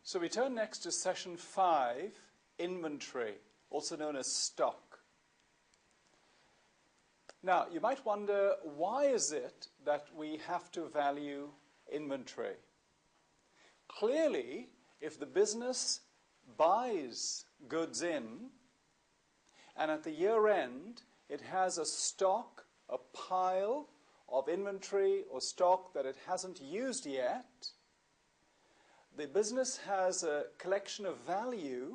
So we turn next to session 5, inventory, also known as stock. Now, you might wonder, why is it that we have to value inventory? Clearly, if the business buys goods in, and at the year end, it has a stock, a pile of inventory or stock that it hasn't used yet, the business has a collection of value,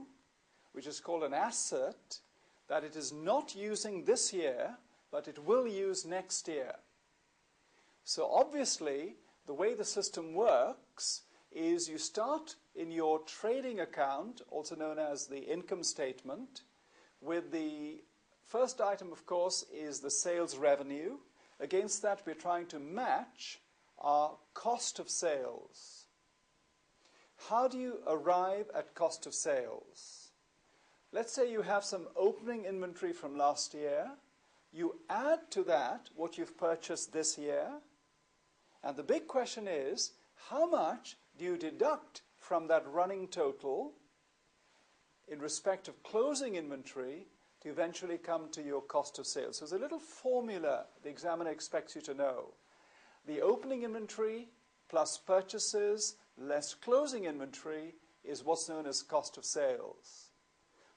which is called an asset, that it is not using this year, but it will use next year. So obviously, the way the system works is you start in your trading account, also known as the income statement, with the first item, of course, is the sales revenue. Against that, we're trying to match our cost of sales. How do you arrive at cost of sales? Let's say you have some opening inventory from last year. You add to that what you've purchased this year. And the big question is, how much do you deduct from that running total in respect of closing inventory to eventually come to your cost of sales? So there's a little formula the examiner expects you to know. The opening inventory plus purchases less closing inventory is what's known as cost of sales.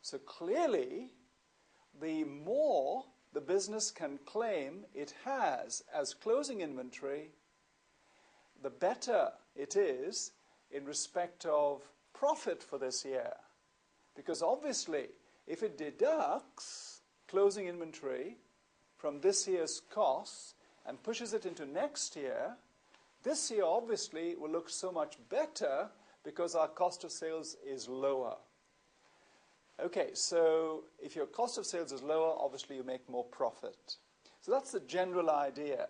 So clearly, the more the business can claim it has as closing inventory, the better it is in respect of profit for this year. Because obviously, if it deducts closing inventory from this year's costs and pushes it into next year, this year obviously will look so much better because our cost of sales is lower. Okay, so if your cost of sales is lower, obviously you make more profit. So that's the general idea.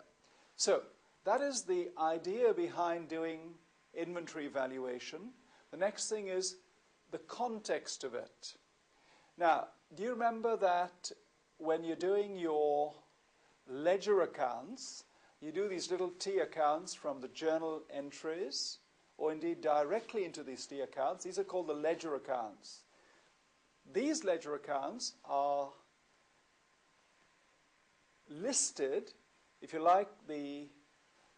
So that is the idea behind doing inventory valuation. The next thing is the context of it. Now, do you remember that when you're doing your ledger accounts, you do these little T accounts from the journal entries, or indeed directly into these T accounts? These are called the ledger accounts. These ledger accounts are listed, if you like, the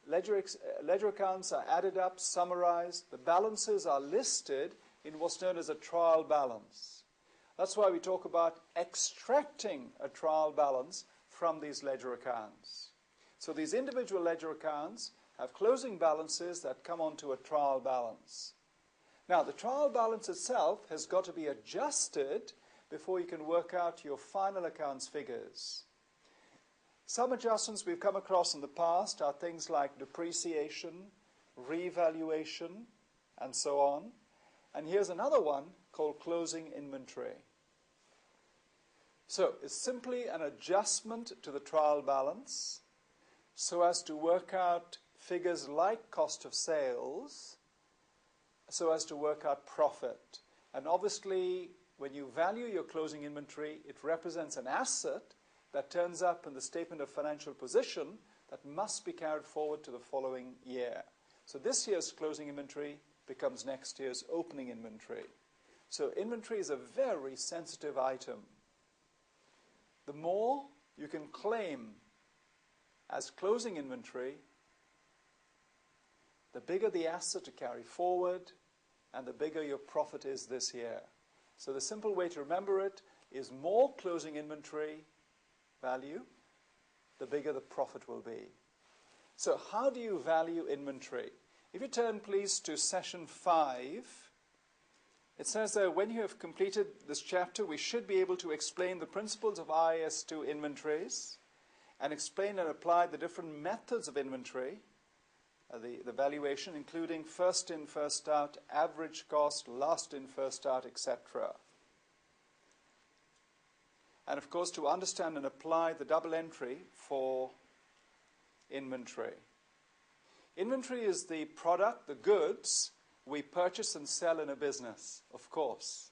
ledger accounts are added up, summarized, the balances are listed in what's known as a trial balance. That's why we talk about extracting a trial balance from these ledger accounts. So these individual ledger accounts have closing balances that come onto a trial balance. Now, the trial balance itself has got to be adjusted before you can work out your final accounts figures. Some adjustments we've come across in the past are things like depreciation, revaluation, and so on. And here's another one called closing inventory. So it's simply an adjustment to the trial balance so as to work out figures like cost of sales, so as to work out profit. And obviously, when you value your closing inventory, it represents an asset that turns up in the statement of financial position that must be carried forward to the following year. So this year's closing inventory becomes next year's opening inventory. So inventory is a very sensitive item. The more you can claim as closing inventory, the bigger the asset to carry forward, and the bigger your profit is this year. So the simple way to remember it is more closing inventory value, the bigger the profit will be. So how do you value inventory? If you turn, please, to session 5, it says that when you have completed this chapter, we should be able to explain the principles of IAS2 inventories and explain and apply the different methods of inventory, the valuation, including first in, first out, average cost, last in, first out, etc. And of course, to understand and apply the double entry for inventory. Inventory is the product, the goods, we purchase and sell in a business, of course.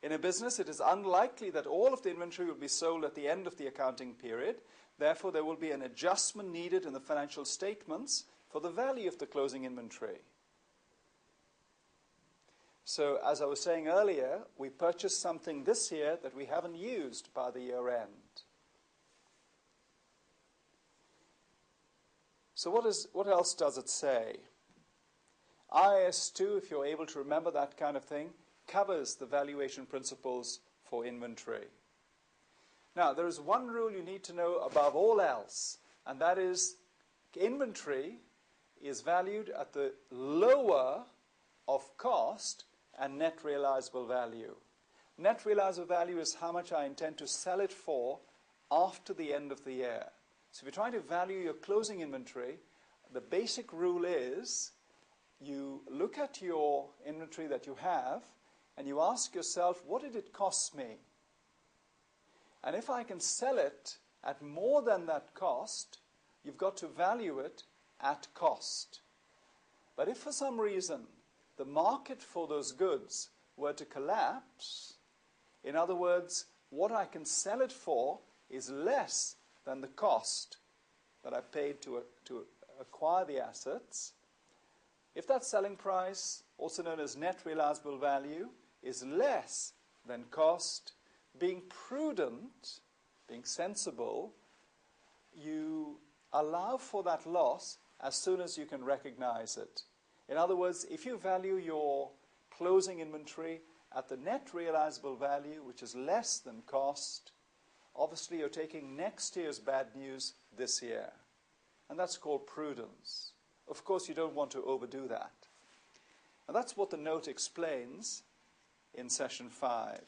In a business, it is unlikely that all of the inventory will be sold at the end of the accounting period. Therefore, there will be an adjustment needed in the financial statements for the value of the closing inventory. So as I was saying earlier, we purchased something this year that we haven't used by the year end. So what else does it say? IAS 2, if you're able to remember that kind of thing, covers the valuation principles for inventory. Now, there is one rule you need to know above all else, and that is inventory is valued at the lower of cost and net realizable value. Net realizable value is how much I intend to sell it for after the end of the year. So if you're trying to value your closing inventory, the basic rule is you look at your inventory that you have and you ask yourself, what did it cost me? And if I can sell it at more than that cost, you've got to value it at cost. But if for some reason the market for those goods were to collapse, in other words, what I can sell it for is less than the cost that I paid to acquire the assets. If that selling price, also known as net realizable value, is less than cost, being prudent, being sensible, you allow for that loss as soon as you can recognize it. In other words, if you value your closing inventory at the net realizable value, which is less than cost, obviously you're taking next year's bad news this year. And that's called prudence. Of course, you don't want to overdo that. And that's what the note explains in session 5.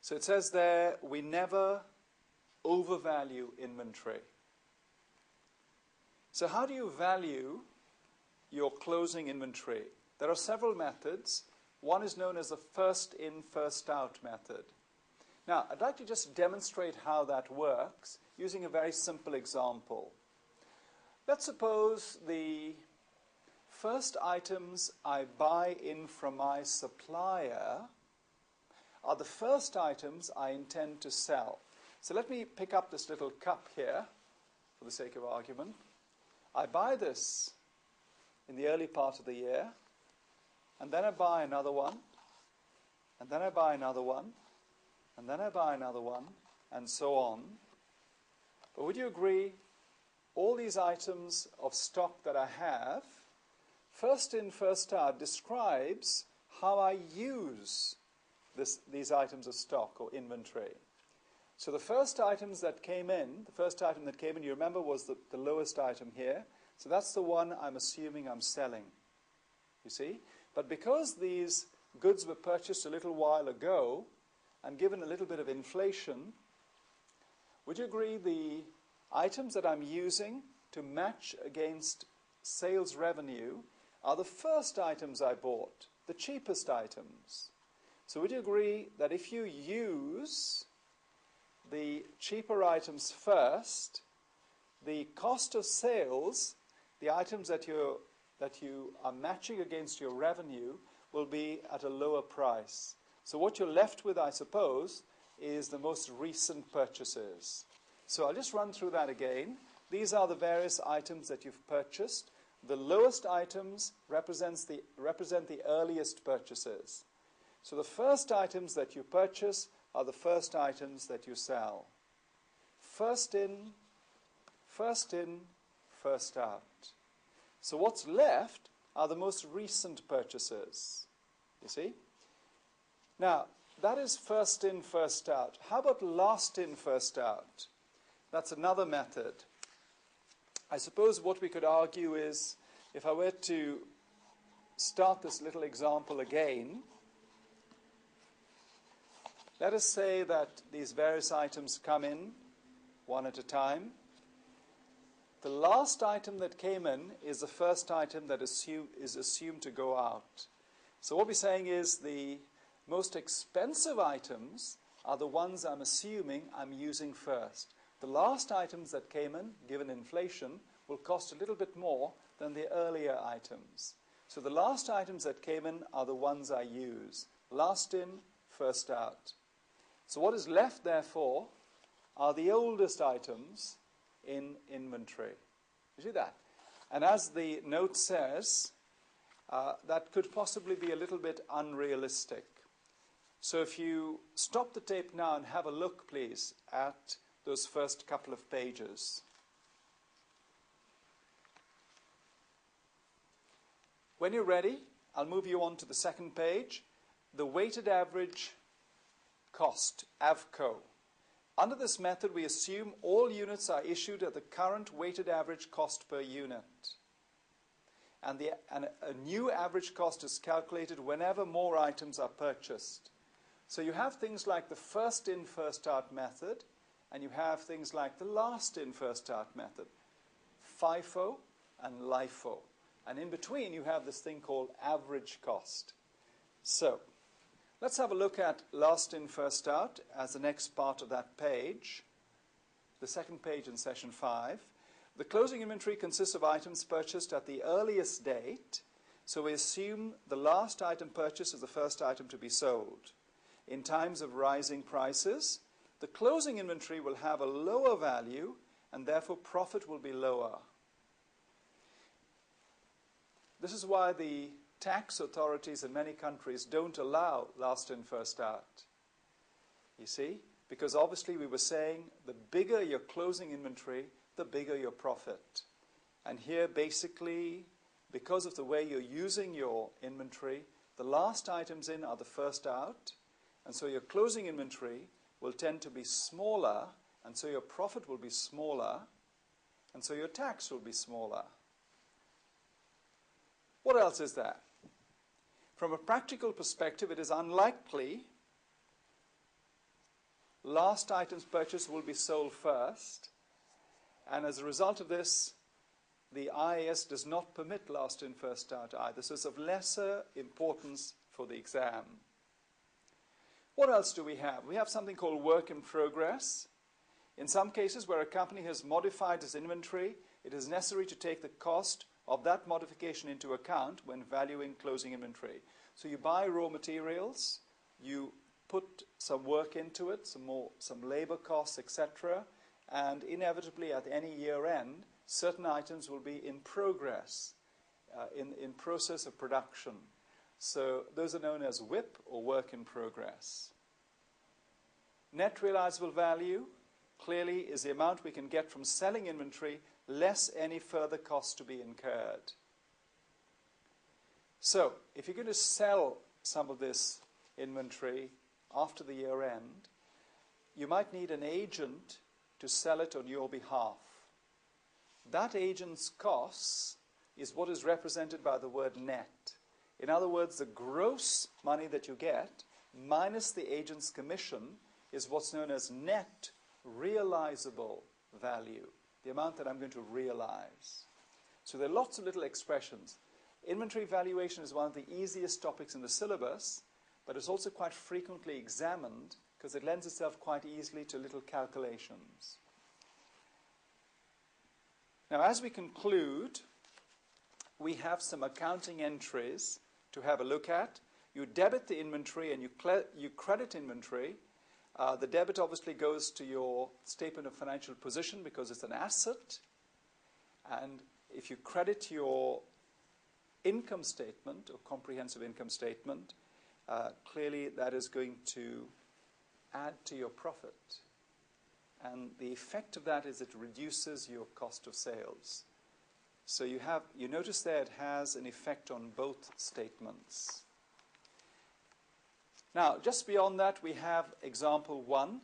So it says there, we never overvalue inventory. So how do you value your closing inventory? There are several methods. One is known as the first in, first out method. Now, I'd like to just demonstrate how that works using a very simple example. Let's suppose the first items I buy in from my supplier are the first items I intend to sell. So let me pick up this little cup here for the sake of argument. I buy this in the early part of the year, and then I buy another one, and then I buy another one, and then I buy another one, and so on. But would you agree, all these items of stock that I have, first in, first out, describes how I use these items of stock or inventory. So the first items that came in, you remember, was the lowest item here. So that's the one I'm assuming I'm selling, you see. But because these goods were purchased a little while ago, and given a little bit of inflation, would you agree the items that I'm using to match against sales revenue are the first items I bought, the cheapest items? So would you agree that if you use the cheaper items first, the cost of sales, the items that you are matching against your revenue, will be at a lower price? So what you're left with, I suppose, is the most recent purchases. So I'll just run through that again. These are the various items that you've purchased. The lowest items represent the earliest purchases. So the first items that you purchase are the first items that you sell. First in, first out. So what's left are the most recent purchases. You see? Now, that is first in, first out. How about last in, first out? That's another method. I suppose what we could argue is, if I were to start this little example again, let us say that these various items come in one at a time. The last item that came in is the first item that is assumed to go out. So what we're saying is the most expensive items are the ones I'm assuming I'm using first. The last items that came in, given inflation, will cost a little bit more than the earlier items. So the last items that came in are the ones I use. Last in, first out. So what is left, therefore, are the oldest items in inventory. You see that? And as the note says, that could possibly be a little bit unrealistic. So if you stop the tape now and have a look, please, at those first couple of pages. When you're ready, I'll move you on to the second page, the weighted average cost, AVCO. Under this method, we assume all units are issued at the current weighted average cost per unit. And a new average cost is calculated whenever more items are purchased. So you have things like the first in, first out method, and you have things like the last in, first out method, FIFO and LIFO. And in between, you have this thing called average cost. So let's have a look at last in, first out as the next part of that page, the second page in session 5. The closing inventory consists of items purchased at the earliest date, so we assume the last item purchased is the first item to be sold. In times of rising prices, the closing inventory will have a lower value, and therefore profit will be lower. This is why the tax authorities in many countries don't allow last in, first out. You see? Because obviously we were saying the bigger your closing inventory, the bigger your profit. And here basically, because of the way you're using your inventory, the last items in are the first out, and so your closing inventory will tend to be smaller, and so your profit will be smaller, and so your tax will be smaller. What else is there? From a practical perspective, it is unlikely last items purchased will be sold first, and as a result of this, the IAS does not permit last in, first out either, so it's of lesser importance for the exam. What else do we have? We have something called work in progress. In some cases where a company has modified its inventory, it is necessary to take the cost of that modification into account when valuing closing inventory. So you buy raw materials, you put some work into it, some labor costs, etc., and inevitably at any year end, certain items will be in progress, in process of production. So those are known as WIP, or work in progress. Net realizable value clearly is the amount we can get from selling inventory less any further cost to be incurred. So if you're going to sell some of this inventory after the year end, you might need an agent to sell it on your behalf. That agent's costs is what is represented by the word net. In other words, the gross money that you get minus the agent's commission is what's known as net realizable value, the amount that I'm going to realize. So there are lots of little expressions. Inventory valuation is one of the easiest topics in the syllabus, but it's also quite frequently examined because it lends itself quite easily to little calculations. Now, as we conclude, we have some accounting entries to have a look at. You debit the inventory and you credit inventory. The debit obviously goes to your statement of financial position because it's an asset. And if you credit your income statement or comprehensive income statement, clearly that is going to add to your profit. And the effect of that is it reduces your cost of sales. So you notice there it has an effect on both statements. Now, just beyond that, we have example 1,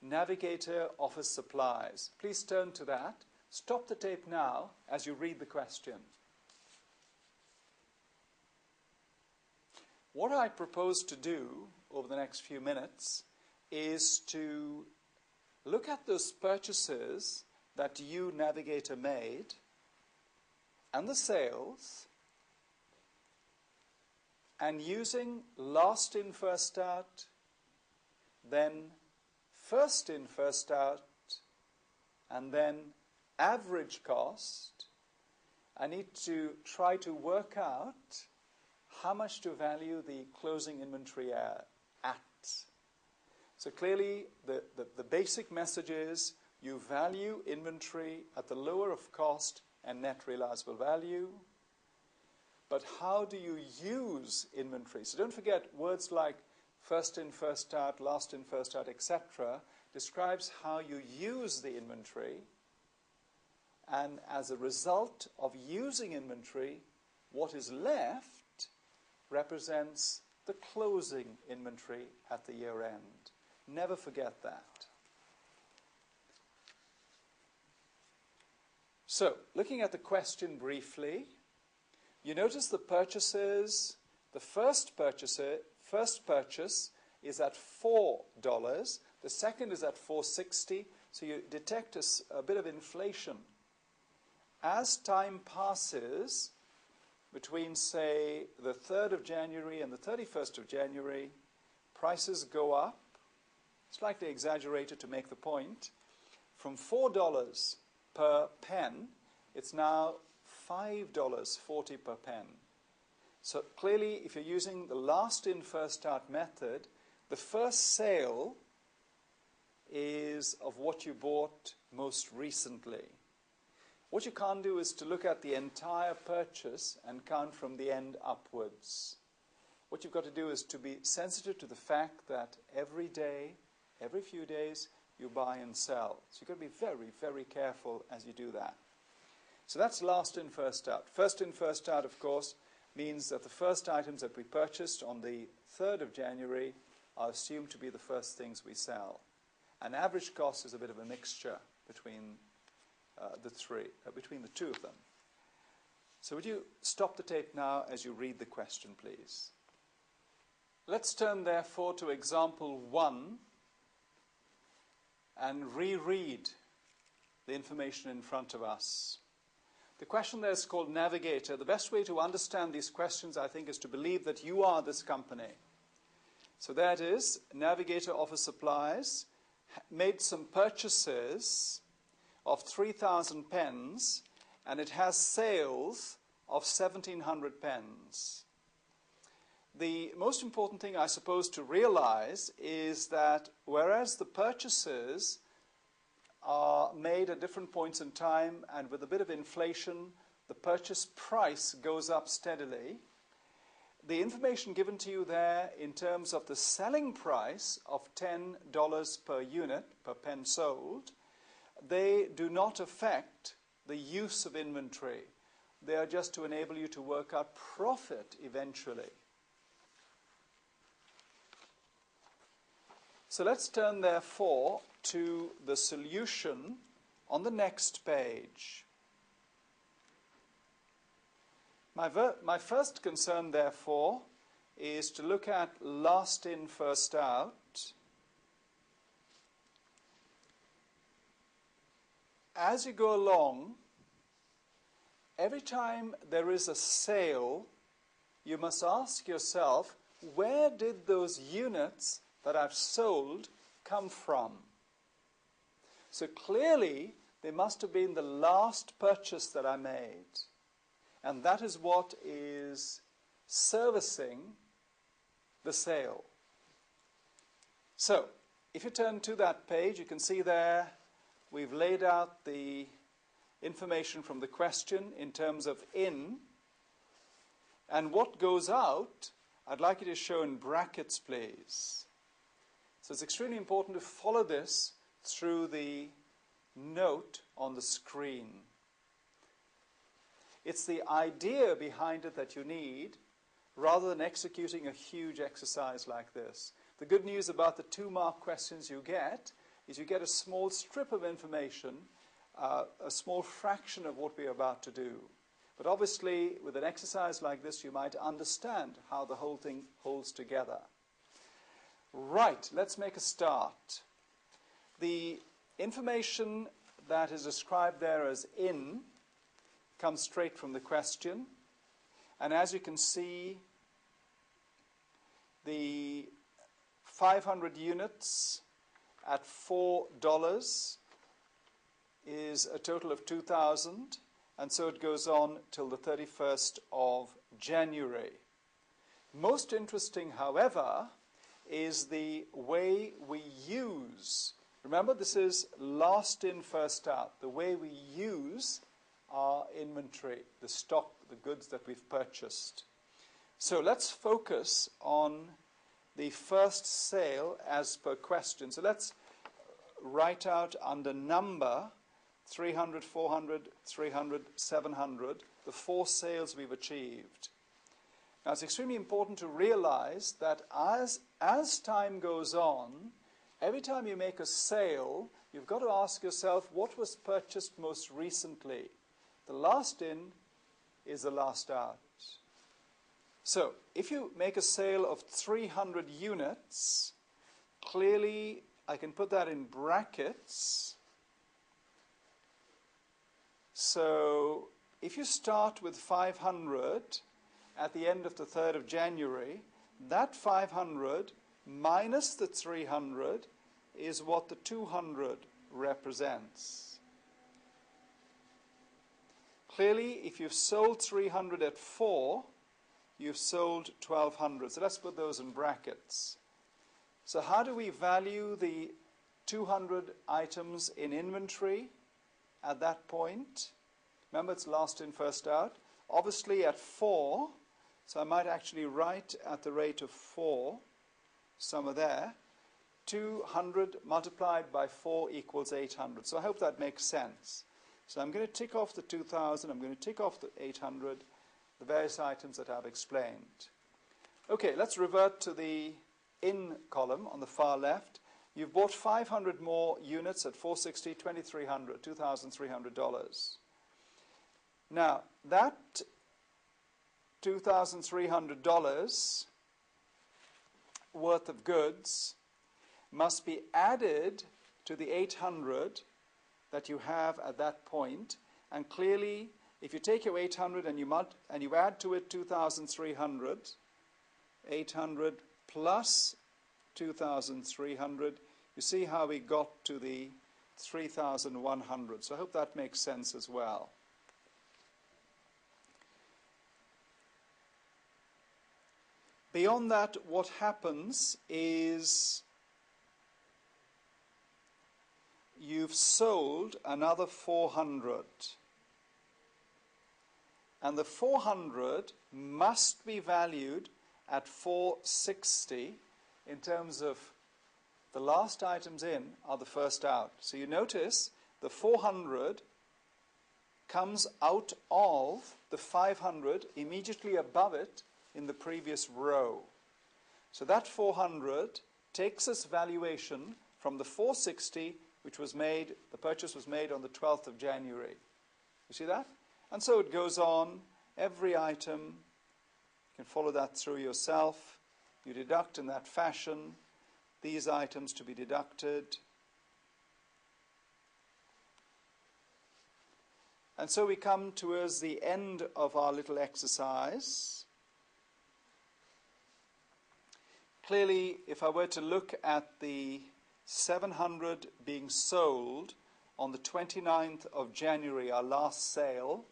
Navigator Office Supplies. Please turn to that. Stop the tape now as you read the question. What I propose to do over the next few minutes is to look at those purchases that you, Navigator, made and the sales, and using last in, first out, then first in, first out, and then average cost, I need to try to work out how much to value the closing inventory at. So clearly, the basic message is you value inventory at the lower of cost and net realizable value. But how do you use inventory? So don't forget words like first in, first out, last in, first out, etc. describes how you use the inventory. And as a result of using inventory, what is left represents the closing inventory at the year end. Never forget that. So, looking at the question briefly, you notice the purchases. The first purchase is at $4. The second is at $4.60. So you detect a bit of inflation. As time passes, between, say, the 3rd of January and the 31st of January, prices go up, slightly exaggerated to make the point. From $4 per pen, it's now $5.40 per pen. So clearly, if you're using the last in, first out method, the first sale is of what you bought most recently. What you can't do is to look at the entire purchase and count from the end upwards. What you've got to do is to be sensitive to the fact that every day, every few days, you buy and sell. So you've got to be very, very careful as you do that. So that's last in, first out. First in, first out, of course, means that the first items that we purchased on the 3rd of January are assumed to be the first things we sell. And average cost is a bit of a mixture between between the two of them. So would you stop the tape now as you read the question, please? Let's turn, therefore, to example 1 and reread the information in front of us. The question there is called Navigator. The best way to understand these questions, I think, is to believe that you are this company. So there it is. Navigator Office Supplies made some purchases of 3,000 pens, and it has sales of 1,700 pens. The most important thing, I suppose, to realize is that whereas the purchases are made at different points in time, and with a bit of inflation, the purchase price goes up steadily, the information given to you there in terms of the selling price of $10 per unit, per pen sold, they do not affect the use of inventory. They are just to enable you to work out profit eventually. So let's turn, therefore, to the solution on the next page. My first concern, therefore, is to look at last in, first out. As you go along, every time there is a sale, you must ask yourself, where did those units that I've sold come from? So clearly, they must have been the last purchase that I made. And that is what is servicing the sale. So, if you turn to that page, you can see there we've laid out the information from the question in terms of in. And what goes out, I'd like you to show in brackets, please. So it's extremely important to follow this through the note on the screen. It's the idea behind it that you need, rather than executing a huge exercise like this. The good news about the 2-mark questions you get is you get a small strip of information, a small fraction of what we're about to do. But obviously, with an exercise like this, you might understand how the whole thing holds together. Right, let's make a start. The information that is described there as in comes straight from the question. And as you can see, the 500 units at $4 is a total of 2,000, and so it goes on till the 31st of January. Most interesting, however, is the way we use. Remember, this is last in, first out. The way we use our inventory, the stock, the goods that we've purchased. So let's focus on the first sale as per question. So let's write out under number 300, 400, 300, 700, the 4 sales we've achieved. Now it's extremely important to realize that as time goes on, every time you make a sale, you've got to ask yourself what was purchased most recently. The last in is the last out. So if you make a sale of 300 units, clearly I can put that in brackets. So if you start with 500 at the end of the 3rd of January, that 500 minus the 300 is what the 200 represents. Clearly, if you've sold 300 at 4, you've sold 1,200. So let's put those in brackets. So how do we value the 200 items in inventory at that point? Remember, it's last in, first out. Obviously at 4, so I might actually write at the rate of 4, somewhere there. 200 multiplied by 4 equals 800. So I hope that makes sense. So I'm going to tick off the 2,000, I'm going to tick off the 800, the various items that I've explained. Okay, let's revert to the in column on the far left. You've bought 500 more units at 460, 2,300, $2,300. Now, that $2,300 worth of goods must be added to the 800 that you have at that point. And clearly, if you take your 800 and you add to it 2,300, 800 plus 2,300, you see how we got to the 3,100. So I hope that makes sense as well. Beyond that, what happens is you've sold another 400. And the 400 must be valued at 460 in terms of the last items in are the first out. So you notice the 400 comes out of the 500 immediately above it in the previous row. So that 400 takes its valuation from the 460, which was made, the purchase was made on the 12th of January. You see that? And so it goes on, every item, you can follow that through yourself. You deduct in that fashion, these items to be deducted. And so we come towards the end of our little exercise. Clearly, if I were to look at the 700 being sold on the 29th of January, our last sale,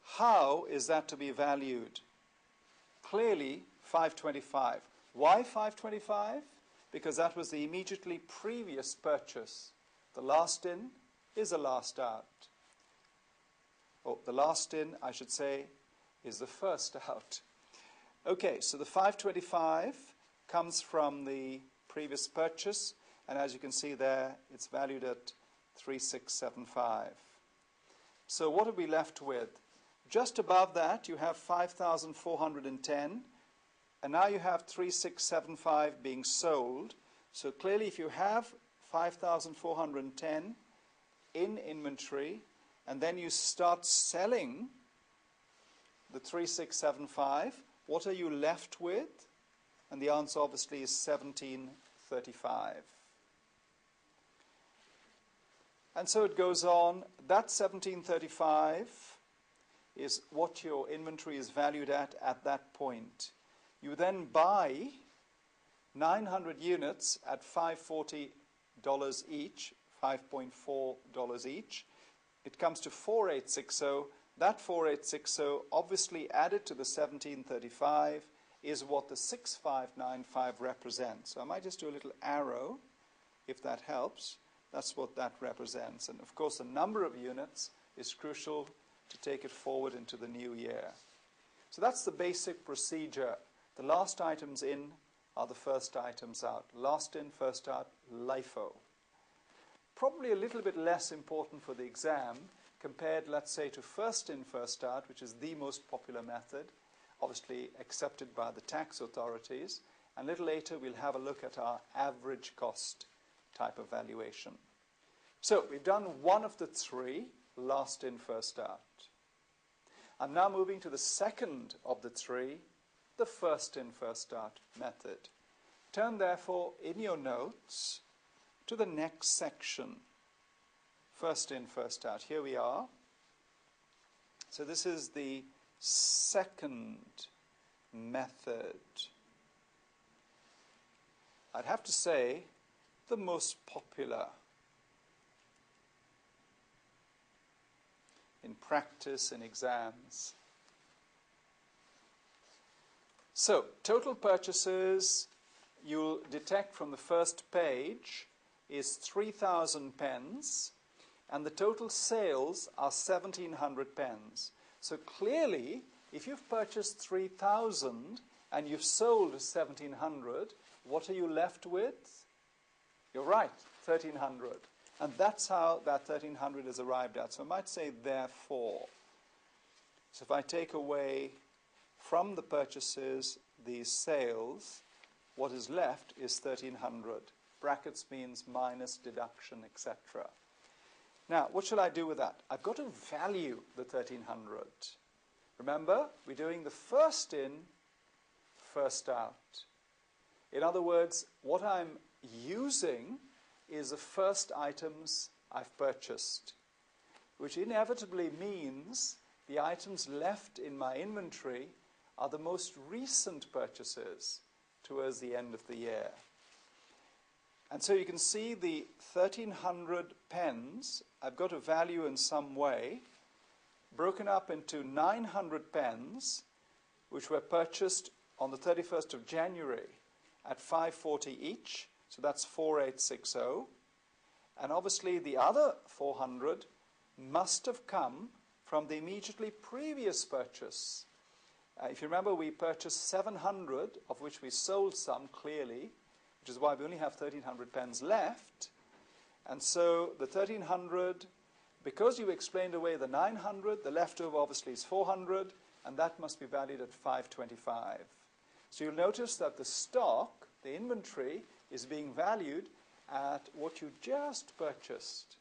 how is that to be valued? Clearly, 525. Why 525? Because that was the immediately previous purchase. The last in is the last out. Oh, the last in, I should say, is the first out. Okay, so the 525 comes from the previous purchase, and as you can see there, it's valued at 3,675. So what are we left with? Just above that, you have 5,410, and now you have 3,675 being sold. So clearly, if you have 5,410 in inventory, and then you start selling the 3,675, what are you left with? And the answer obviously is 1,735. And so it goes on. That 1,735 is what your inventory is valued at that point. You then buy 900 units at $540 each, $5.4 each. It comes to 4,860. That 4,860 obviously added to the 1,735 is what the 6,595 represents. So I might just do a little arrow, if that helps. That's what that represents. And of course, the number of units is crucial to take it forward into the new year. So that's the basic procedure. The last items in are the first items out. Last in, first out, LIFO. Probably a little bit less important for the exam compared, let's say, to first in, first out, which is the most popular method, obviously accepted by the tax authorities. And a little later, we'll have a look at our average cost type of valuation. So we've done one of the three, last in, first out. I'm now moving to the second of the three, the first in, first out method. Turn, therefore, in your notes to the next section. First in, first out. Here we are. So this is the second method. I'd have to say the most popular in practice and exams. So, total purchases, you'll detect from the first page, is 3,000 pence, and the total sales are 1,700 pence. So clearly, if you've purchased 3,000 and you've sold 1,700, what are you left with? You're right, 1,300. And that's how that 1,300 is arrived at. So I might say therefore. So if I take away from the purchases the sales, what is left is 1,300. Brackets means minus deduction, etc. Now, what shall I do with that? I've got to value the 1,300. Remember, we're doing the first in, first out. In other words, what I'm using is the first items I've purchased, which inevitably means the items left in my inventory are the most recent purchases towards the end of the year. And so you can see the 1,300 pens, I've got a value in some way, broken up into 900 pens, which were purchased on the 31st of January at 540 each, so that's 4,860. And obviously the other 400 must have come from the immediately previous purchase. If you remember, we purchased 700, of which we sold some clearly, which is why we only have 1,300 pens left. And so the 1,300, because you explained away the 900, the leftover obviously is 400, and that must be valued at 525. So you'll notice that the stock, the inventory, is being valued at what you just purchased.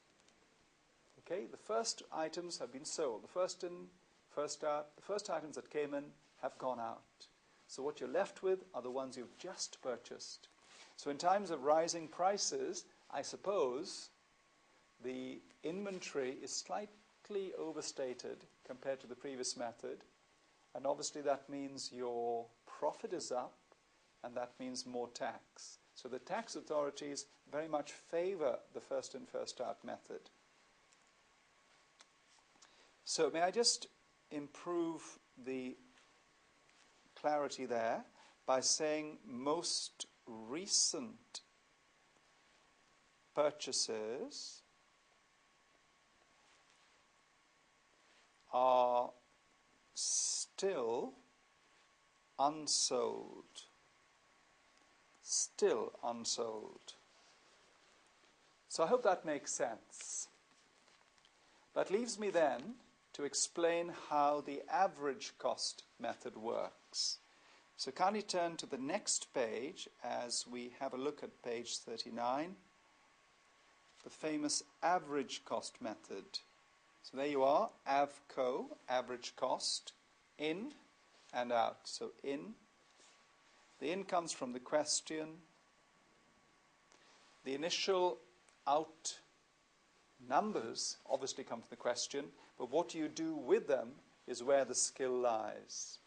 Okay, the first items have been sold. The first in, first out, the first items that came in have gone out. So what you're left with are the ones you've just purchased. So in times of rising prices, I suppose the inventory is slightly overstated compared to the previous method. And obviously that means your profit is up, and that means more tax. So the tax authorities very much favor the first in, first out method. So may I just improve the clarity there by saying most recent purchases are still unsold. Still unsold. So I hope that makes sense. That leaves me then to explain how the average cost method works. So kindly turn to the next page as we have a look at page 39, the famous average cost method. So there you are, AVCO, average cost, in and out. So in, the in comes from the question, the initial out numbers obviously come from the question, but what you do with them is where the skill lies.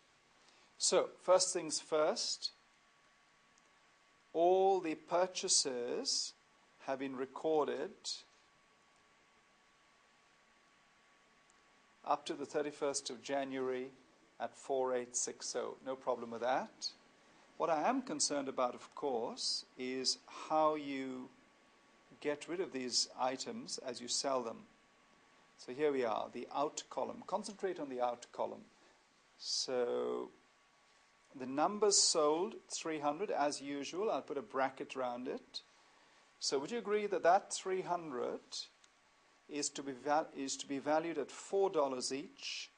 So, first things first, all the purchases have been recorded up to the 31st of January at 4,860. No problem with that. What I am concerned about, of course, is how you get rid of these items as you sell them. So here we are, the out column. Concentrate on the out column. So the numbers sold, 300 as usual. I'll put a bracket around it. So would you agree that that 300 is to be valued at $4 each?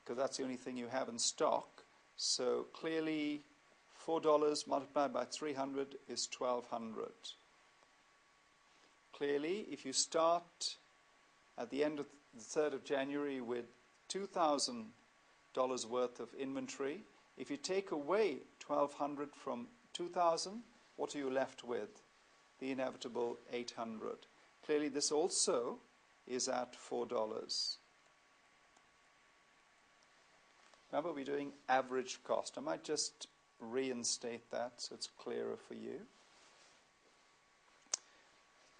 Because that's the only thing you have in stock. So clearly $4 multiplied by 300 is 1,200. Clearly, if you start at the end of the 3rd of January with $2,000 worth of inventory, if you take away 1,200 from 2,000, what are you left with? The inevitable 800. Clearly, this also is at $4. Remember, we're doing average cost. I might just reinstate that so it's clearer for you.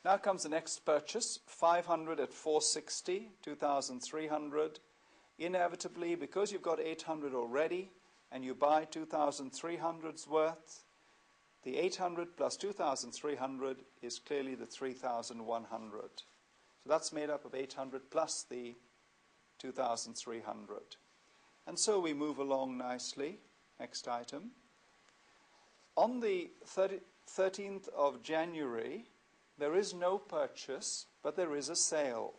Now comes the next purchase, 500 at 460, 2,300. Inevitably, because you've got 800 already, and you buy 2,300's worth, the 800 plus 2,300 is clearly the 3,100. So that's made up of 800 plus the 2,300. And so we move along nicely. Next item. On the 13th of January, there is no purchase, but there is a sale.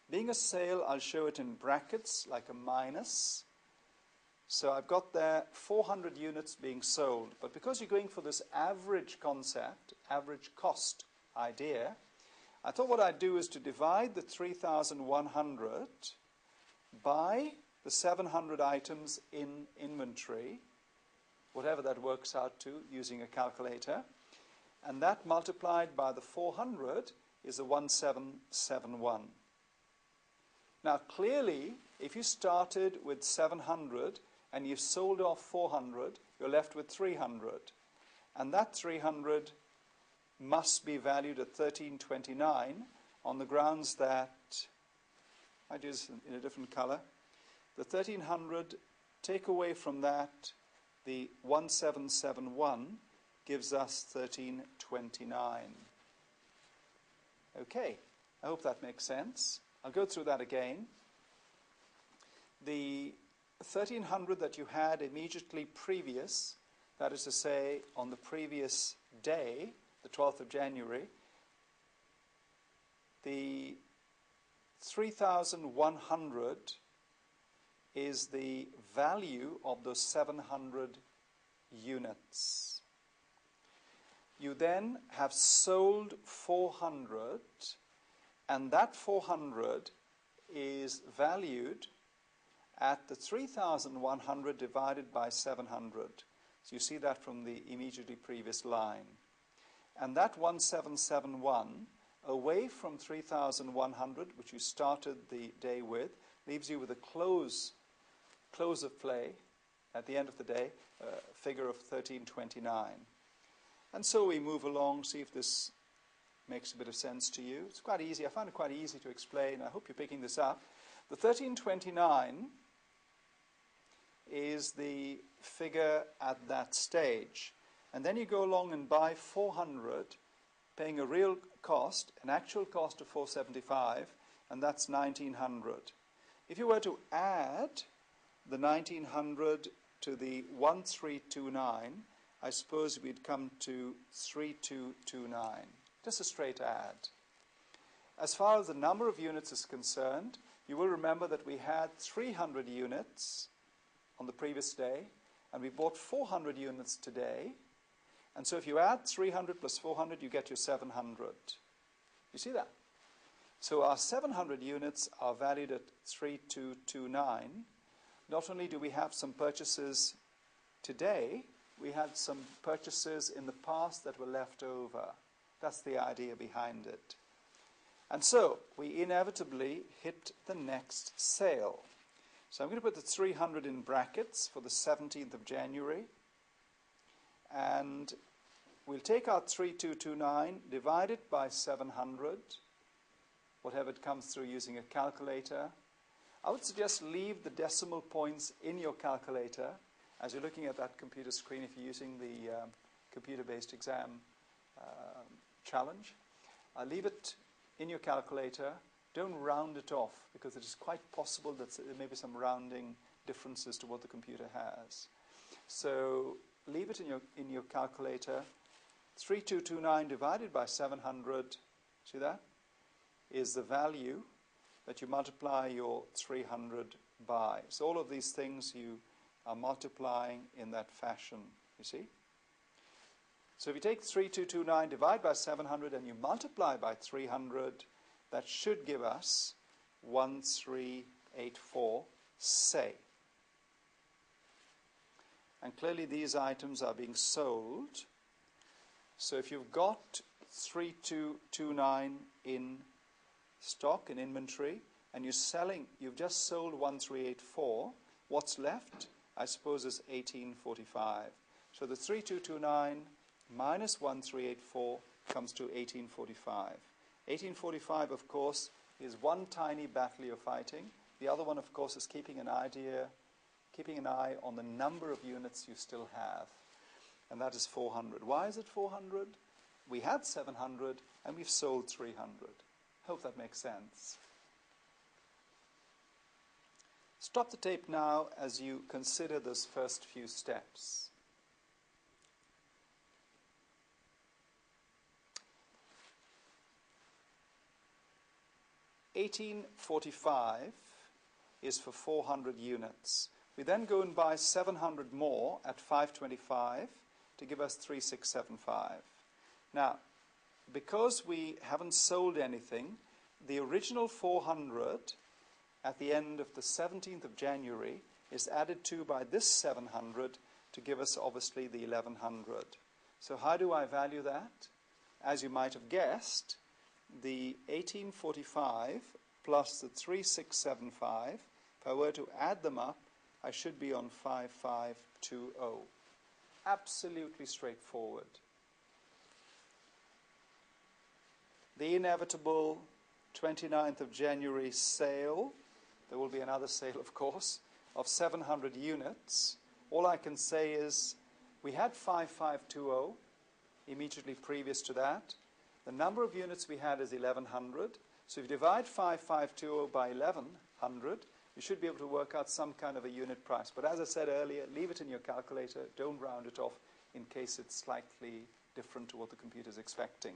Being a sale, I'll show it in brackets, like a minus. So I've got there 400 units being sold. But because you're going for this average concept, average cost idea, I thought what I'd do is to divide the 3,100 by the 700 items in inventory, whatever that works out to using a calculator. And that multiplied by the 400 is a 1771. Now clearly, if you started with 700 and you sold off 400, you're left with 300. And that 300 must be valued at 1329 on the grounds that, I do this in a different color, the 1300, take away from that the 1771 gives us 1329. Okay, I hope that makes sense. I'll go through that again. The 1300 that you had immediately previous, that is to say on the previous day, the 12th of January, the 3,100 is the value of those 700 units. You then have sold 400, and that 400 is valued at the 3,100 divided by 700. So you see that from the immediately previous line. And that 1771, away from 3,100, which you started the day with, leaves you with a close of play at the end of the day, figure of 1329. And so we move along, see if this makes a bit of sense to you. It's quite easy. I find it quite easy to explain. I hope you're picking this up. The 1329 is the figure at that stage. And then you go along and buy 400, paying a real cost, an actual cost of 475, and that's 1900. If you were to add the 1900 to the 1329, I suppose we'd come to 3229. Just a straight add. As far as the number of units is concerned, you will remember that we had 300 units on the previous day, and we bought 400 units today. And so if you add 300 plus 400, you get your 700. You see that? So our 700 units are valued at 3229. Not only do we have some purchases today, we had some purchases in the past that were left over. That's the idea behind it. And so we inevitably hit the next sale. So I'm going to put the 300 in brackets for the 17th of January. And we'll take our 3229, divide it by 700, whatever it comes through using a calculator. I would suggest leave the decimal points in your calculator as you're looking at that computer screen if you're using the computer-based exam challenge. Leave it in your calculator, don't round it off, because it is quite possible that there may be some rounding differences to what the computer has. So leave it in your calculator. 3229 divided by 700, see that, is the value that you multiply your 300 by. So all of these things you are multiplying in that fashion, you see. So if you take 3229, divide by 700, and you multiply by 300, that should give us 1384, say. And clearly these items are being sold. So if you've got 3229 in stock, in inventory, and you've just sold 1384, what's left, I suppose, is 1845. So the 3229 minus 1384 comes to 1845. 1845, of course, is one tiny battle you're fighting. The other one, of course, is keeping an eye on the number of units you still have. And that is 400. Why is it 400? We had 700, and we've sold 300. Hope that makes sense. Stop the tape now as you consider those first few steps. $18.45 is for 400 units. We then go and buy 700 more at $5.25 to give us $3,675. Now, because we haven't sold anything, the original 400 at the end of the 17th of January is added to by this 700 to give us obviously the 1100. So how do I value that? As you might have guessed, the 1845 plus the 3675, if I were to add them up, I should be on 5520. Absolutely straightforward. The inevitable 29th of January sale, there will be another sale, of course, of 700 units. All I can say is we had 5520 immediately previous to that. The number of units we had is 1100. So if you divide 5520 by 1100, you should be able to work out some kind of a unit price. But as I said earlier, leave it in your calculator. Don't round it off in case it's slightly different to what the computer is expecting.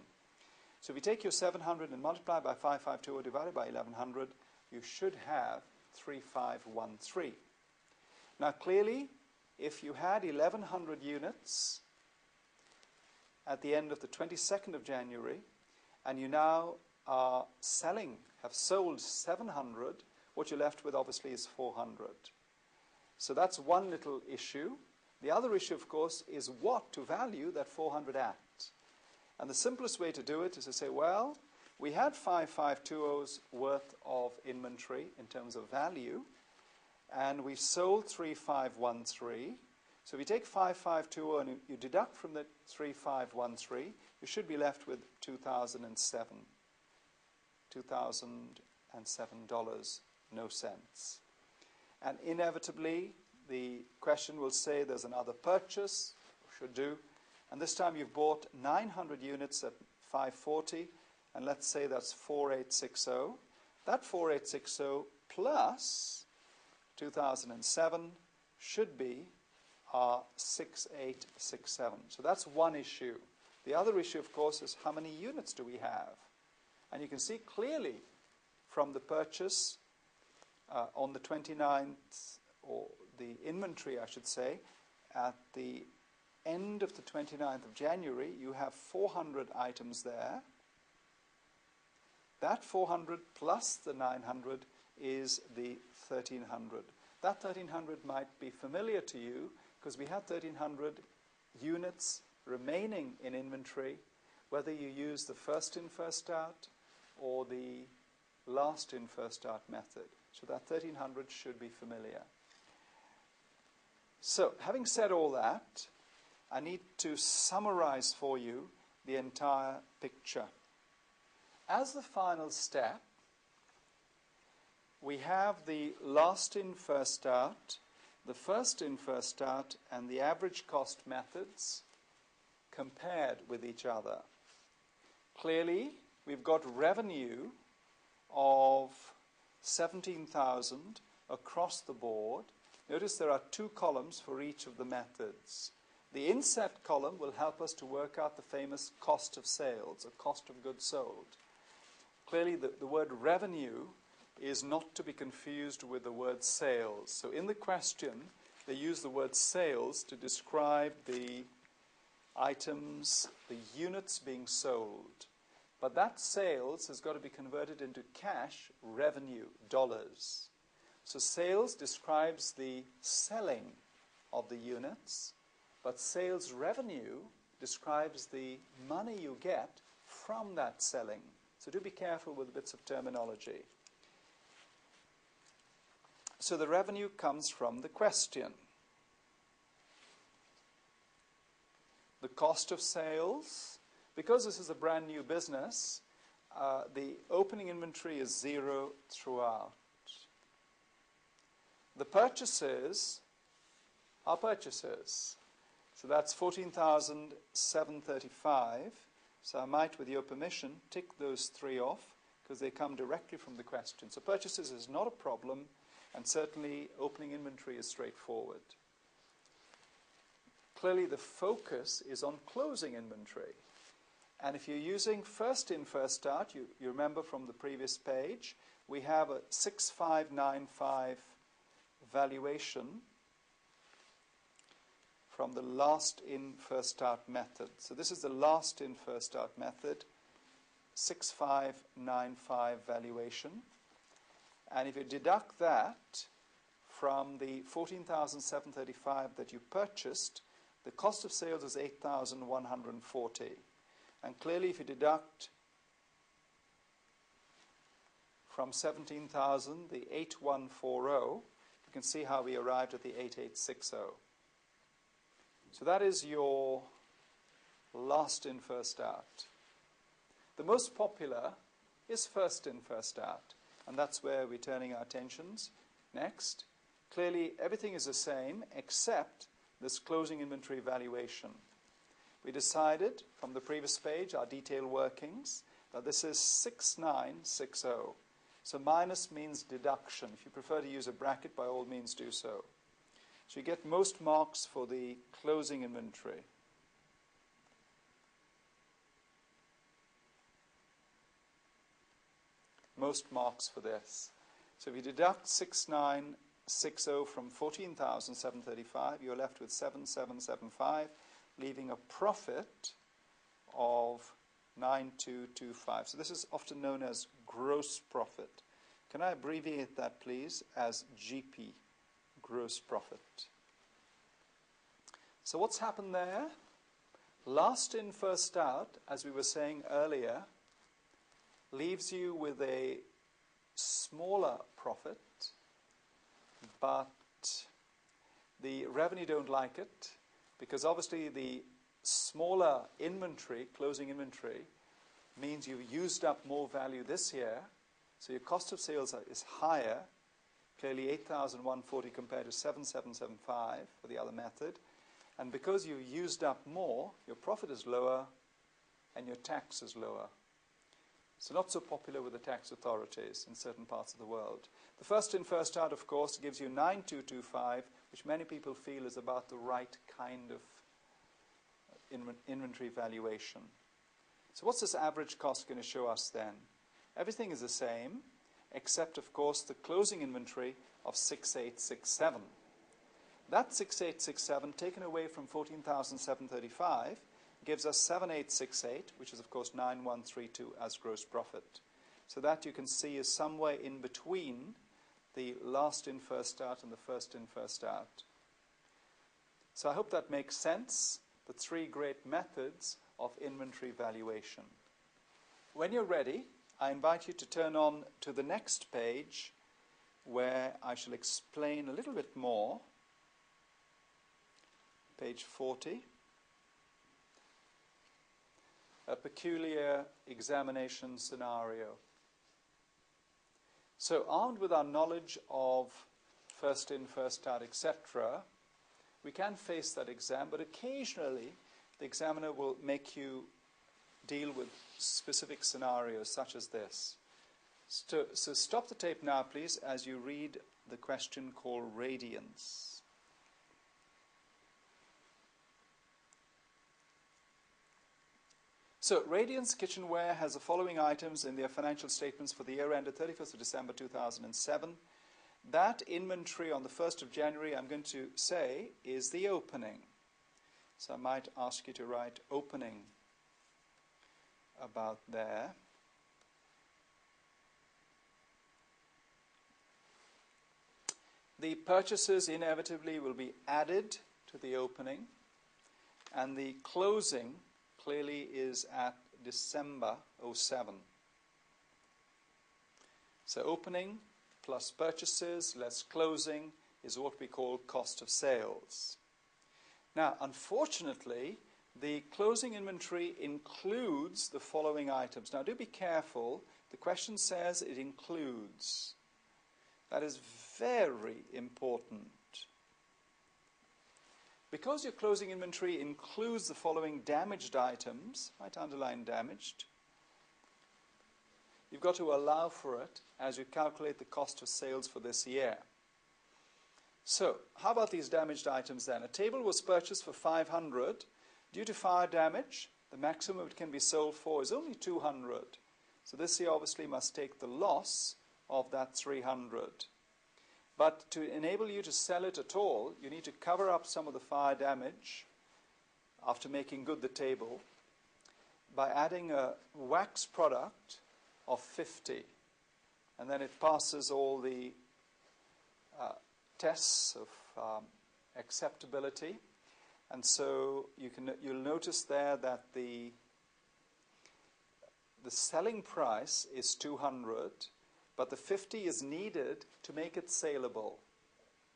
So if you take your 700 and multiply by 5520 divided by 1100, you should have 3513. Now clearly, if you had 1100 units at the end of the 22nd of January, and you now are have sold 700, what you're left with obviously is 400. So that's one little issue. The other issue, of course, is what to value that 400 at. And the simplest way to do it is to say, well, we had 5520's worth of inventory in terms of value, and we sold 3513. So if you take 5520 and you deduct from the 3513, you should be left with $2,007. $2,007, no cents. And inevitably, the question will say there's another purchase, or should do, and this time you've bought 900 units at $540, and let's say that's 4860. That 4860 plus 2007 should be our 6867. So that's one issue. The other issue, of course, is how many units do we have? And you can see clearly from the purchase on the 29th, or the inventory, I should say, at the end of the 29th of January, you have 400 items there. That 400 plus the 900 is the 1300. That 1300 might be familiar to you because we had 1300 units remaining in inventory, whether you use the first in, first out or the last in, first out method. So that 1300 should be familiar. So, having said all that, I need to summarize for you the entire picture. As the final step, we have the last in, first out, the first in, first out, and the average cost methods compared with each other. Clearly, we've got revenue of 17,000 across the board. Notice there are two columns for each of the methods. The inset column will help us to work out the famous cost of sales, or cost of goods sold. Clearly, the word revenue is not to be confused with the word sales. So in the question, they use the word sales to describe the items, the units being sold. But that sales has got to be converted into cash revenue, dollars. So sales describes the selling of the units, but sales revenue describes the money you get from that selling. So do be careful with bits of terminology. So the revenue comes from the question. The cost of sales, because this is a brand new business, the opening inventory is 0 throughout. The purchases are purchases. So that's 14,735. So I might, with your permission, tick those three off because they come directly from the question. So purchases is not a problem, and certainly opening inventory is straightforward. Clearly the focus is on closing inventory. And if you're using first in, first out, you remember from the previous page, we have a 6595 valuation from the last in, first out method. So this is the last in, first out method, 6595 valuation. And if you deduct that from the 14,735 that you purchased, the cost of sales is 8,140. And clearly if you deduct from 17,000 the 8140, you can see how we arrived at the 8860. So that is your last in, first out. The most popular is first in, first out, and that's where we're turning our attentions next. Clearly, everything is the same except this closing inventory valuation. We decided from the previous page, our detailed workings, that this is 6960. So minus means deduction. If you prefer to use a bracket, by all means do so. So you get most marks for the closing inventory. Most marks for this. So if you deduct 6960 from 14,735, you're left with 7775, leaving a profit of 9225. So this is often known as gross profit. Can I abbreviate that, please, as GP, gross profit? So what's happened there? Last in, first out, as we were saying earlier, leaves you with a smaller profit, but the revenue don't like it, because obviously the smaller inventory, closing inventory, means you've used up more value this year, so your cost of sales is higher, clearly 8,140 compared to 7,775 for the other method, and because you've used up more, your profit is lower and your tax is lower. So not so popular with the tax authorities in certain parts of the world. The first in, first out, of course, gives you 9225, which many people feel is about the right kind of inventory valuation. So what's this average cost going to show us then? Everything is the same, except, of course, the closing inventory of 6867. That 6867, taken away from 14,735, gives us 7868, which is, of course, 9132 as gross profit. So that you can see is somewhere in between the last in, first out and the first in, first out. So I hope that makes sense, the three great methods of inventory valuation. When you're ready, I invite you to turn on to the next page where I shall explain a little bit more. Page 40. A peculiar examination scenario. So armed with our knowledge of first in, first out, etc., we can face that exam, but occasionally the examiner will make you deal with specific scenarios such as this. So stop the tape now, please, as you read the question called radiance. So, Radiance Kitchenware has the following items in their financial statements for the year ended 31st of December 2007. That inventory on the 1st of January, I'm going to say, is the opening. So I might ask you to write opening about there. The purchases inevitably will be added to the opening, and the closing clearly is at December 07. So opening plus purchases less closing is what we call cost of sales. Now, unfortunately, the closing inventory includes the following items. Now, do be careful. The question says it includes. That is very important. Because your closing inventory includes the following damaged items, might underline damaged, you've got to allow for it as you calculate the cost of sales for this year. So, how about these damaged items then? A table was purchased for 500. Due to fire damage, the maximum it can be sold for is only 200. So this year obviously must take the loss of that 300. But to enable you to sell it at all, you need to cover up some of the fire damage after making good the table by adding a wax product of 50. And then it passes all the tests of acceptability. And so you'll notice there that the selling price is 200, but the 50 is needed to make it saleable.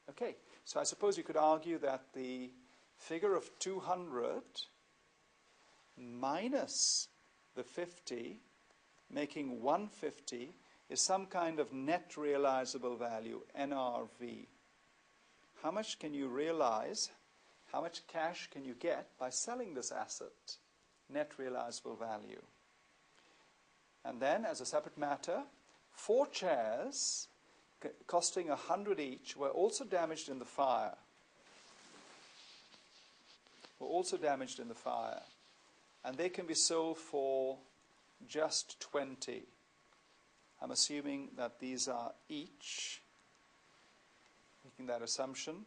Okay, so I suppose you could argue that the figure of 200 minus the 50, making 150, is some kind of net realizable value, NRV. How much can you realize? How much cash can you get by selling this asset? Net realizable value. And then, as a separate matter, 4 chairs costing 100 each were also damaged in the fire. And they can be sold for just 20. I'm assuming that these are each, making that assumption.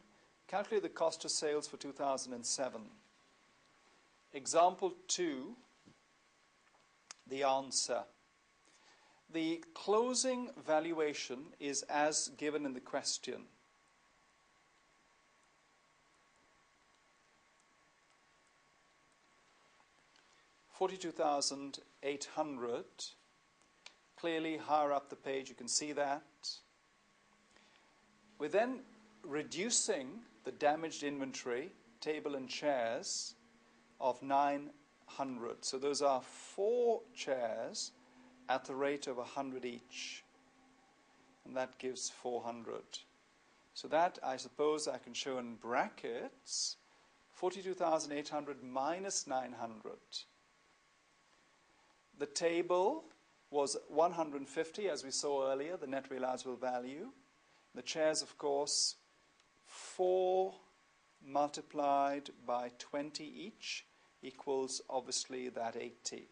Calculate the cost of sales for 2007. Example 2, the answer. The closing valuation is as given in the question. $42,800. Clearly, higher up the page, you can see that. We're then reducing the damaged inventory, table and chairs, of 900. So those are 4 chairs at the rate of 100 each. And that gives 400. So that, I suppose, I can show in brackets, 42,800 minus 900. The table was 150, as we saw earlier, the net realizable value. The chairs, of course, 4 multiplied by 20 each equals, obviously, that 80.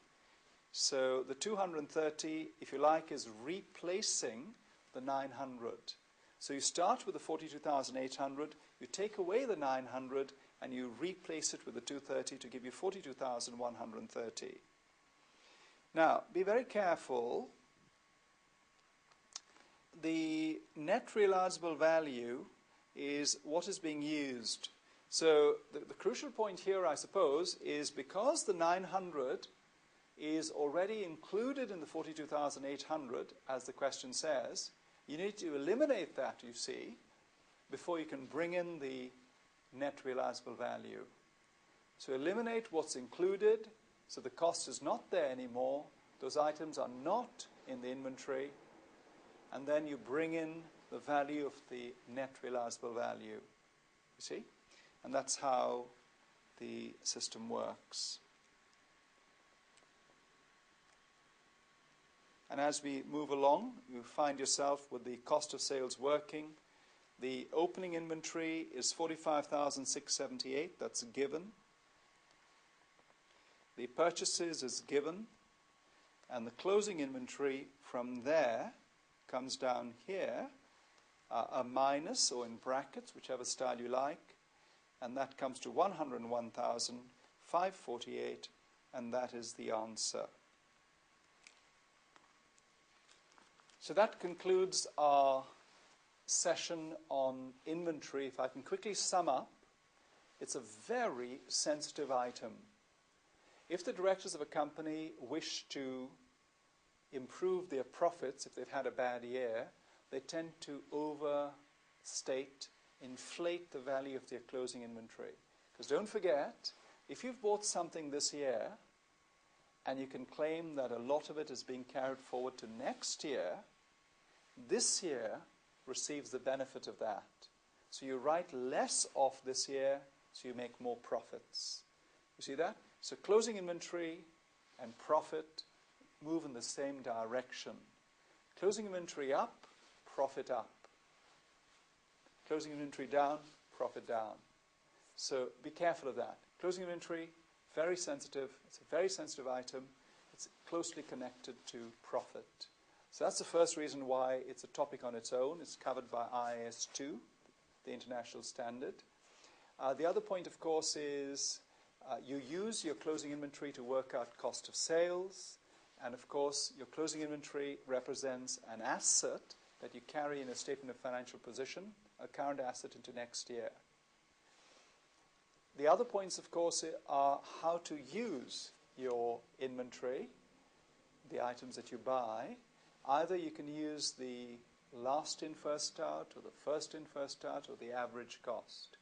So the 230, if you like, is replacing the 900. So you start with the 42,800, you take away the 900, and you replace it with the 230 to give you 42,130. Now, be very careful. The net realizable value is what is being used. So the crucial point here, I suppose, is because the 900 is already included in the 42,800, as the question says, you need to eliminate that, you see, before you can bring in the net realizable value. So eliminate what's included, so the cost is not there anymore, those items are not in the inventory, and then you bring in the value of the net realizable value, you see? And that's how the system works. And as we move along, you find yourself with the cost of sales working. The opening inventory is 45,678. That's given. The purchases is given. And the closing inventory from there comes down here, a minus or in brackets, whichever style you like. And that comes to 101,548. And that is the answer. So that concludes our session on inventory. If I can quickly sum up, it's a very sensitive item. If the directors of a company wish to improve their profits, if they've had a bad year, they tend to overstate, inflate the value of their closing inventory. Because don't forget, if you've bought something this year and you can claim that a lot of it is being carried forward to next year, this year receives the benefit of that. So you write less off this year, so you make more profits. You see that? So closing inventory and profit move in the same direction. Closing inventory up, profit up. Closing inventory down, profit down. So be careful of that. Closing inventory, very sensitive. It's a very sensitive item. It's closely connected to profit. So that's the first reason why it's a topic on its own. It's covered by IAS 2, the international standard. The other point, of course, is you use your closing inventory to work out cost of sales. And, of course, your closing inventory represents an asset that you carry in a statement of financial position, a current asset into next year. The other points, of course, are how to use your inventory, the items that you buy. Either you can use the last in, first out, or the first in, first out, or the average cost.